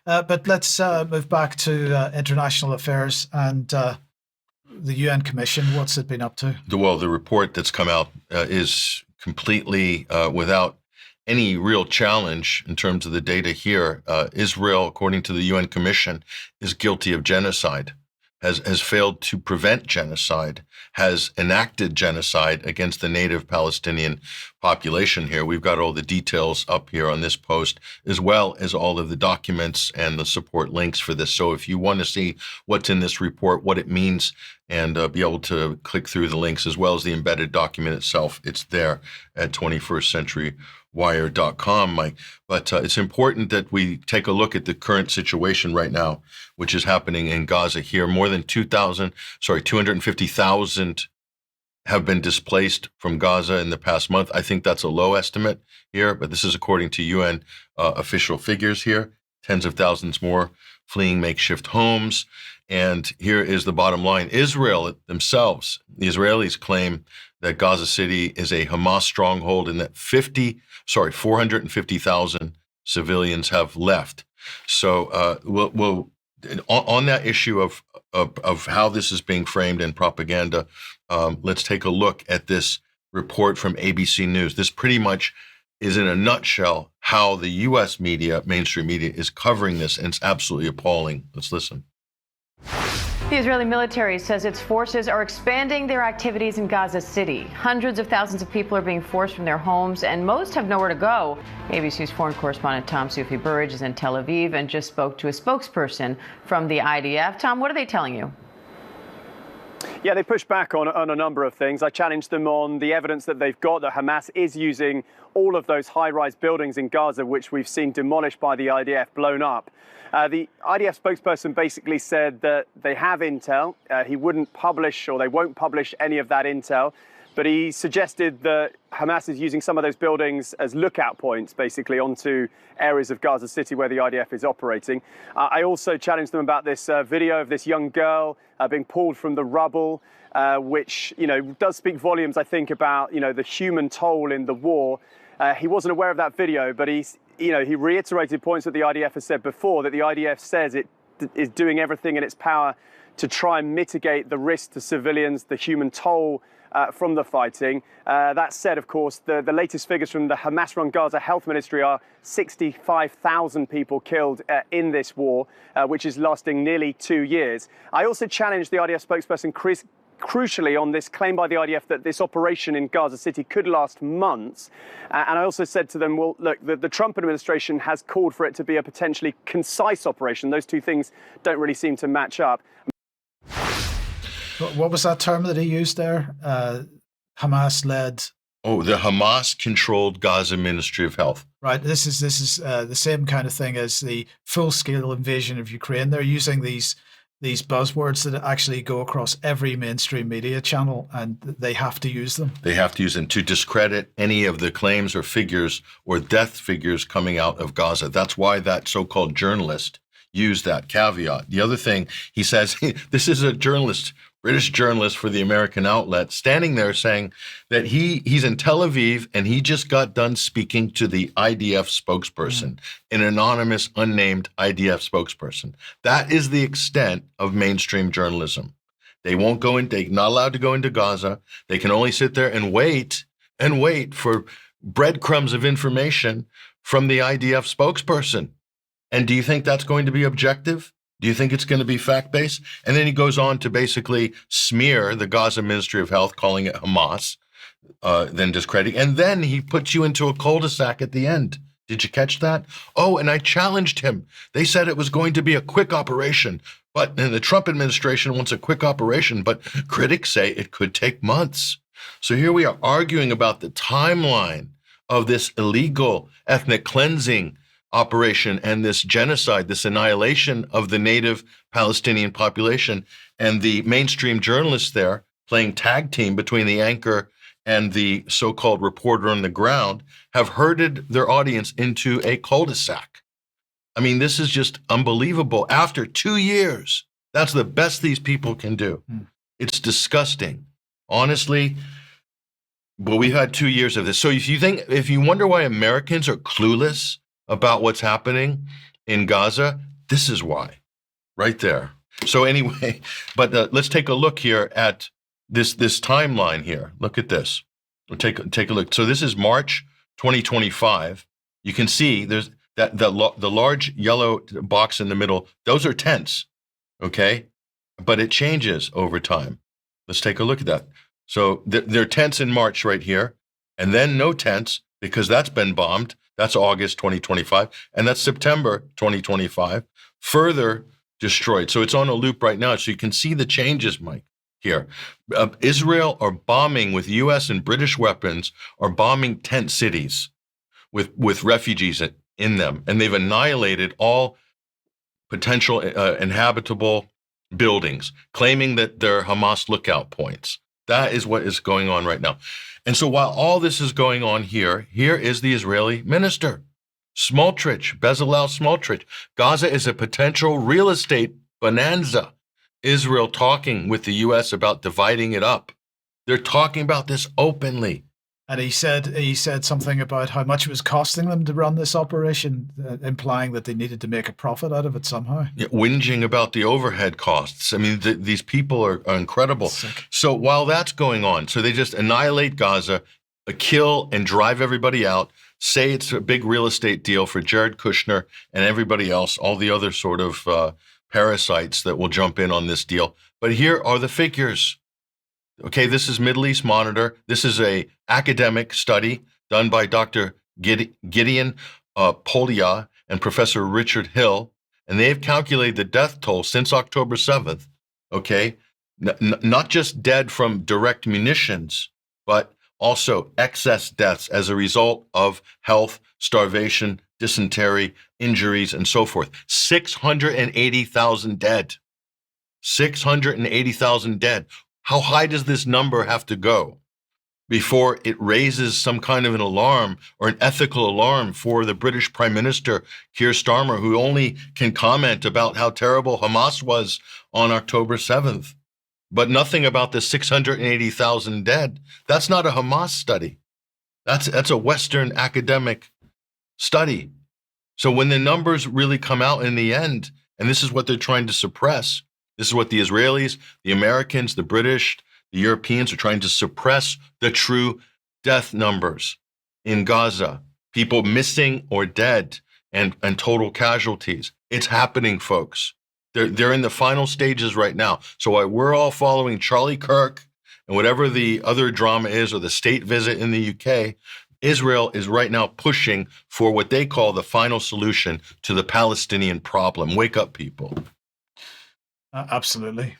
But let's move back to international affairs and the UN Commission. What's it been up to? Well, the report that's come out is completely without any real challenge in terms of the data here. Israel, according to the UN Commission, is guilty of genocide, has failed to prevent genocide, has enacted genocide against the native Palestinian population here. We've got all the details up here on this post, as well as all of the documents and the support links for this. So if you want to see what's in this report, what it means, and be able to click through the links, as well as the embedded document itself, it's there at 21stcenturywire.com, Mike. But it's important that we take a look at the current situation right now, which is happening in Gaza here. More than 250,000 have been displaced from Gaza in the past month. I think that's a low estimate here, but this is according to UN official figures here. Tens of thousands more fleeing makeshift homes. And here is the bottom line. Israel themselves, the Israelis claim that Gaza City is a Hamas stronghold and that 450,000 civilians have left. So we'll on that issue of how this is being framed in propaganda, let's take a look at this report from ABC News. This pretty much is in a nutshell how the U.S. media, mainstream media, is covering this, and it's absolutely appalling. Let's listen. The Israeli military says its forces are expanding their activities in Gaza City. Hundreds of thousands of people are being forced from their homes, and most have nowhere to go. ABC's foreign correspondent Tom Soufi-Burridge is in Tel Aviv and just spoke to a spokesperson from the IDF. Tom, what are they telling you? Yeah, they pushed back on a number of things. I challenged them on the evidence that they've got that Hamas is using all of those high-rise buildings in Gaza, which we've seen demolished by the IDF, blown up. The IDF spokesperson basically said that they have intel. He wouldn't publish, or they won't publish any of that intel. But he suggested that Hamas is using some of those buildings as lookout points, basically, onto areas of Gaza City where the IDF is operating. I also challenged them about this video of this young girl being pulled from the rubble, which, does speak volumes, I think, about, the human toll in the war. He wasn't aware of that video, but he reiterated points that the IDF has said before, that the IDF says it is doing everything in its power to try and mitigate the risk to civilians, the human toll from the fighting. That said, of course, the latest figures from the Hamas-run Gaza Health Ministry are 65,000 people killed in this war, which is lasting nearly 2 years. I also challenged the IDF spokesperson, crucially, on this claim by the IDF that this operation in Gaza City could last months. And I also said to them, well, look, the Trump administration has called for it to be a potentially concise operation. Those two things don't really seem to match up. What was that term that he used there? Hamas-led. Oh, the Hamas-controlled Gaza Ministry of Health. Right. This is the same kind of thing as the full-scale invasion of Ukraine. They're using these buzzwords that actually go across every mainstream media channel, and they have to use them. They have to use them to discredit any of the claims or figures or death figures coming out of Gaza. That's why that so-called journalist used that caveat. The other thing he says, this is a journalist, British journalist for the American outlet, standing there saying that he's in Tel Aviv and he just got done speaking to the IDF spokesperson, an anonymous, unnamed IDF spokesperson. That is the extent of mainstream journalism. They won't go in, they're not allowed to go into Gaza. They can only sit there and wait for breadcrumbs of information from the IDF spokesperson. And do you think that's going to be objective? Do you think it's going to be fact-based? And then he goes on to basically smear the Gaza Ministry of Health, calling it Hamas, then discrediting. And then he puts you into a cul-de-sac at the end. Did you catch that? Oh, and I challenged him. They said it was going to be a quick operation, and the Trump administration wants a quick operation, but critics say it could take months. So here we are arguing about the timeline of this illegal ethnic cleansing operation and this genocide, this annihilation of the native Palestinian population, and the mainstream journalists there playing tag team between the anchor and the so-called reporter on the ground have herded their audience into a cul-de-sac. I mean, this is just unbelievable. After 2 years, that's the best these people can do. It's disgusting. Honestly, but we've had 2 years of this. So if you wonder why Americans are clueless about what's happening in Gaza, This is why, right there. So anyway, but let's take a look here at this timeline here. Look at this. We'll take a look. So this is March 2025. You can see there's the large yellow box in the middle. Those are tents, okay? But it changes over time. Let's take a look at that. So there are tents in March right here, and then no tents because that's been bombed. That's August 2025, and that's September 2025. Further destroyed. So it's on a loop right now. So you can see the changes, Mike, here. Israel are bombing with U.S. and British weapons, are bombing tent cities with refugees in them, and they've annihilated all potential inhabitable buildings, claiming that they're Hamas lookout points. That is what is going on right now. And so while all this is going on here is the Israeli minister, Smotrich, Bezalel Smotrich. Gaza is a potential real estate bonanza. Israel talking with the U.S. about dividing it up. They're talking about this openly. And he said something about how much it was costing them to run this operation, implying that they needed to make a profit out of it somehow. Yeah, whinging about the overhead costs. I mean, these people are incredible. Sick. So while that's going on, so they just annihilate Gaza, kill and drive everybody out, say it's a big real estate deal for Jared Kushner and everybody else, all the other sort of parasites that will jump in on this deal. But here are the figures. Okay, this is Middle East Monitor. This is a academic study done by Dr. Gideon Polia and Professor Richard Hill, and they have calculated the death toll since October 7th, okay? Not just dead from direct munitions, but also excess deaths as a result of health, starvation, dysentery, injuries, and so forth. 680,000 dead. 680,000 dead. How high does this number have to go before it raises some kind of an alarm or an ethical alarm for the British Prime Minister, Keir Starmer, who only can comment about how terrible Hamas was on October 7th, but nothing about the 680,000 dead? That's not a Hamas study. That's a Western academic study. So when the numbers really come out in the end, and this is what they're trying to suppress, this is what the Israelis, the Americans, the British, the Europeans are trying to suppress the true death numbers in Gaza, people missing or dead and total casualties. It's happening, folks. They're in the final stages right now. So while we're all following Charlie Kirk and whatever the other drama is or the state visit in the UK, Israel is right now pushing for what they call the final solution to the Palestinian problem. Wake up, people. Absolutely.